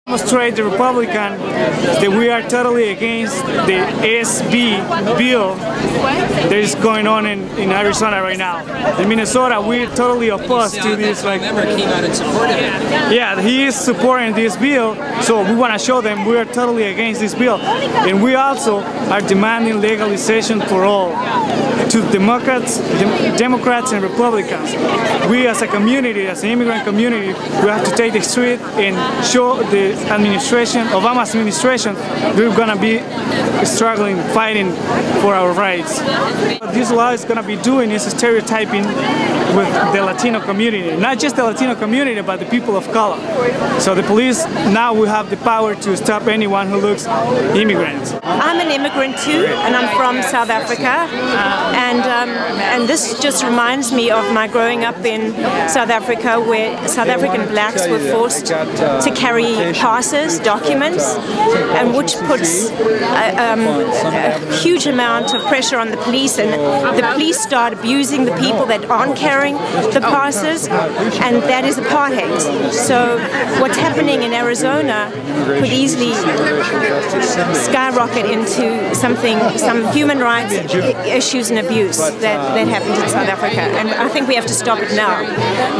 Demonstrate the Republican that we are totally against the SB bill that is going on in Arizona right now. In Minnesota, we're totally opposed to this. Like, member came out and supported it. Yeah, he is supporting this bill, so we want to show them we are totally against this bill. And we also are demanding legalization for all, to Democrats and Republicans. We as a community, as an immigrant community, we have to take the street and show the administration, Obama's administration, we're gonna be struggling, fighting for our rights. What this law is gonna be doing is stereotyping with the Latino community, not just the Latino community, but the people of color. So the police now will have the power to stop anyone who looks immigrants. I'm an immigrant too, and I'm from South Africa, and this just reminds me of my growing up in South Africa, where South African blacks were forced to carry passes, documents, and which puts a huge amount of pressure on the police, and the police start abusing the people that aren't carrying the passes, and that is apartheid. So what's happening in Arizona could easily skyrocket into some human rights issues and abuse that happens in South Africa, and I think we have to stop it now.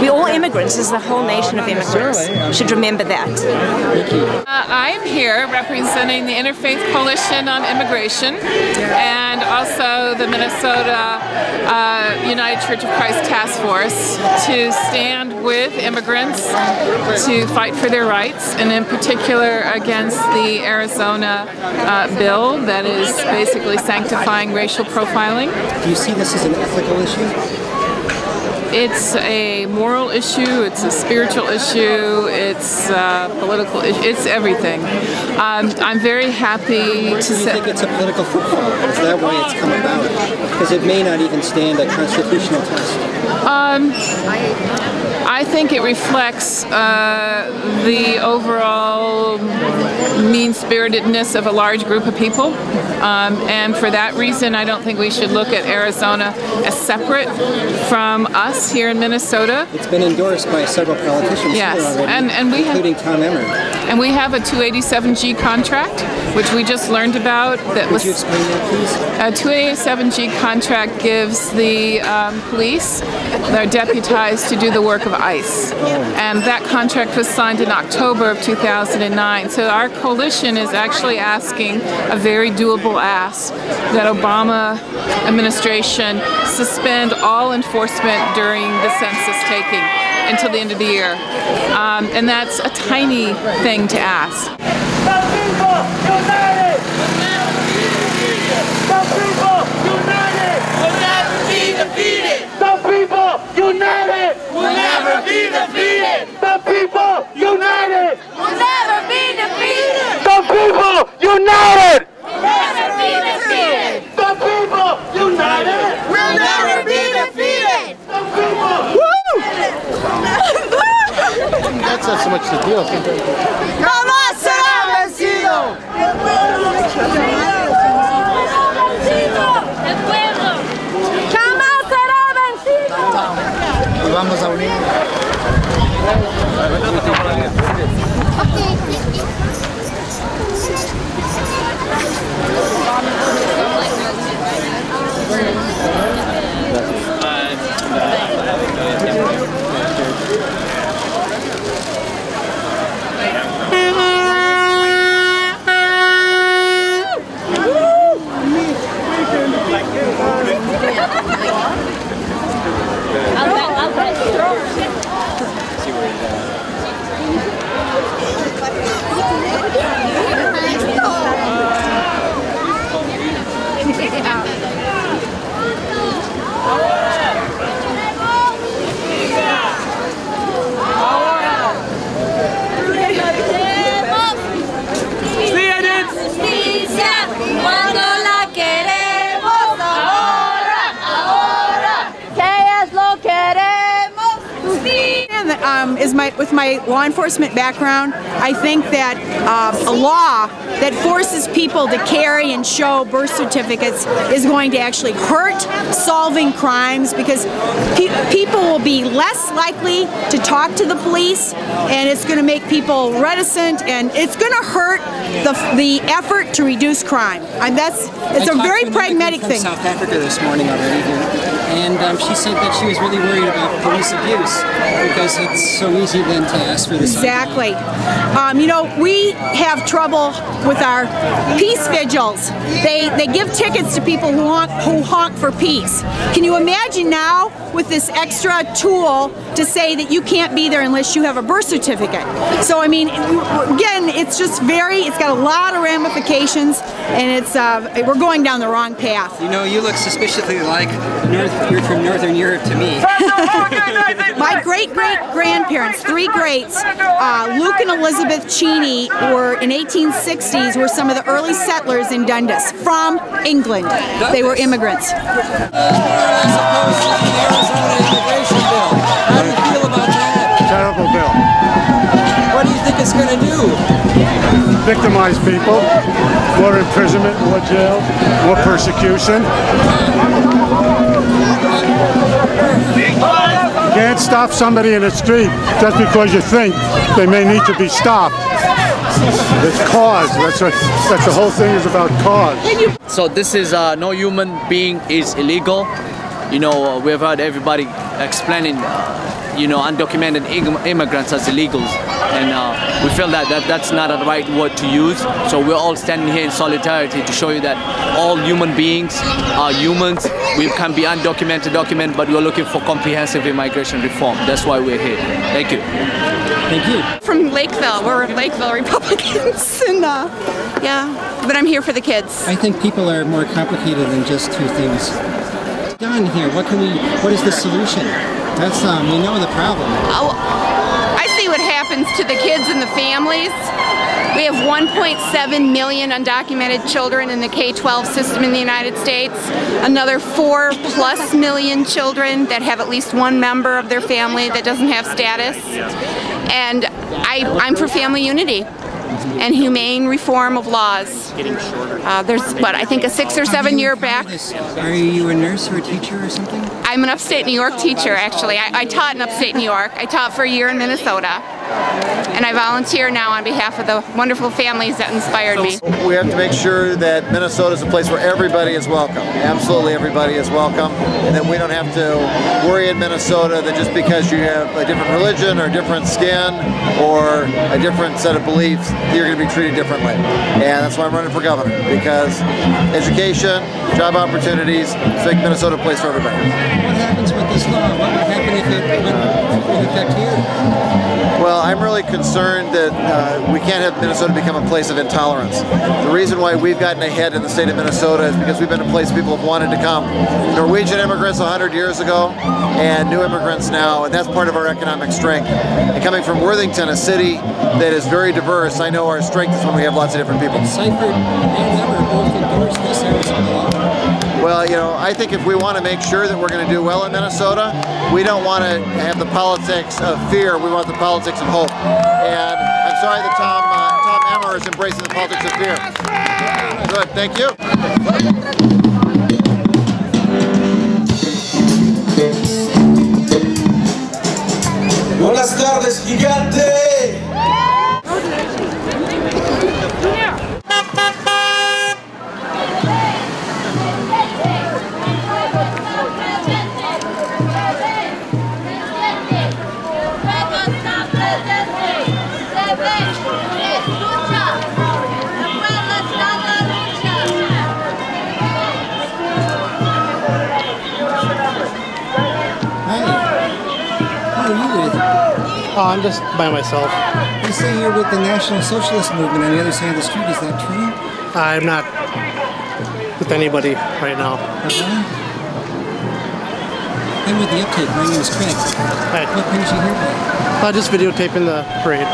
We're all immigrants. This is the whole nation of immigrants. Should remember that. I am here representing the Interfaith Coalition on Immigration and also the Minnesota United Church of Christ Task Force to stand with immigrants to fight for their rights, and in particular against the Arizona bill that is basically sanctifying racial profiling. Do you see this as an ethical issue? It's a moral issue, it's a spiritual issue, it's a political issue, it's everything. I'm very happy to say... Do you think it's a political football? Is that why it's come about? Because it may not even stand a constitutional test. I think it reflects the overall mean-spiritedness of a large group of people, and for that reason I don't think we should look at Arizona as separate from us here in Minnesota. It's been endorsed by several politicians, yes, here already, and we including Tom Emmer. And we have a 287G contract, which we just learned about. Could you explain that, please? A 287G contract gives the police, they're deputized to do the work of ICE. And that contract was signed in October of 2009. So our coalition is actually asking a very doable ask that Obama administration suspend all enforcement during the census taking until the end of the year. And that's a tiny thing to ask. The people united! The people united! Will never be defeated! The people united! Will never be defeated! The people united! Will never be defeated! The people united! Will never be defeated! The people united! Will never be defeated! The people... Woo! That's not so much the deal. ¡Jamás será vencido! ¡Jamás será vencido! Y vamos a unir. with my law enforcement background, I think that a law that forces people to carry and show birth certificates is going to actually hurt solving crimes, because people will be less likely to talk to the police, and it's going to make people reticent, and it's going to hurt the effort to reduce crime. It's a very pragmatic thing. South Africa this morning already, and she said that she was really worried about police abuse because it's so easy then to ask for this. Exactly. You know, we have trouble with our peace vigils. They give tickets to people who honk for peace. Can you imagine now with this extra tool to say that you can't be there unless you have a birth certificate? So I mean, again, it's got a lot of ramifications, and we're going down the wrong path. You know, you look suspiciously like you're from Northern Europe to me. My great-great-grandparents, 3 greats, Luke and Elizabeth Cheney, were in 1860s, were some of the early settlers in Dundas from England. They were immigrants. How do you feel about that? Terrible bill. What do you think it's going to do? Victimize people, more imprisonment, more jail, more persecution. You can't stop somebody in the street just because you think they may need to be stopped. It's cause. That's the whole thing is about cause. So this is no human being is illegal. You know, we've heard everybody explaining, you know, undocumented immigrants as illegals, and we feel that that's not the right word to use. So we're all standing here in solidarity to show you that all human beings are humans. We can be undocumented, documented, but we're looking for comprehensive immigration reform. That's why we're here. Thank you. Thank you. From Lakeville. We're Lakeville Republicans, and yeah, but I'm here for the kids. I think people are more complicated than just 2 things. Done here. What is the solution? That's we know the problem. Oh, I see what happens to the kids and the families. We have 1.7 million undocumented children in the K-12 system in the United States. Another 4+ million children that have at least one member of their family that doesn't have status. And I'm for family unity and humane reform of laws. There's, I think a 6 or 7 year back. Are you a nurse or a teacher or something? I'm an upstate New York teacher, actually. I taught in upstate New York. I taught for a year in Minnesota. And I volunteer now on behalf of the wonderful families that inspired me. We have to make sure that Minnesota is a place where everybody is welcome. Absolutely everybody is welcome. And that we don't have to worry in Minnesota that just because you have a different religion or different skin or a different set of beliefs, you're going to be treated differently. And that's why I'm running for governor, because education, job opportunities, make Minnesota a place for everybody. What happens with this law? What would happen if it went in effect here? Well, I'm really concerned that we can't have Minnesota become a place of intolerance. The reason why we've gotten ahead in the state of Minnesota is because we've been a place people have wanted to come. Norwegian immigrants 100 years ago, and new immigrants now, and that's part of our economic strength. And coming from Worthington, a city that is very diverse, I know our strength is when we have lots of different people. Seifert and Emmer both endorsed this Arizona law. Well, you know, I think if we want to make sure that we're going to do well in Minnesota, we don't want to have the politics of fear, we want the politics of hope. And I'm sorry that Tom Emmer is embracing the politics of fear. Good, thank you. Buenas tardes, gigante! I'm just by myself. You say you're with the National Socialist Movement on the other side of the street, is that true? I'm not with anybody right now. I'm with the Uptake, my name is Craig. Hi. What brings you here today? Just videotaping the parade.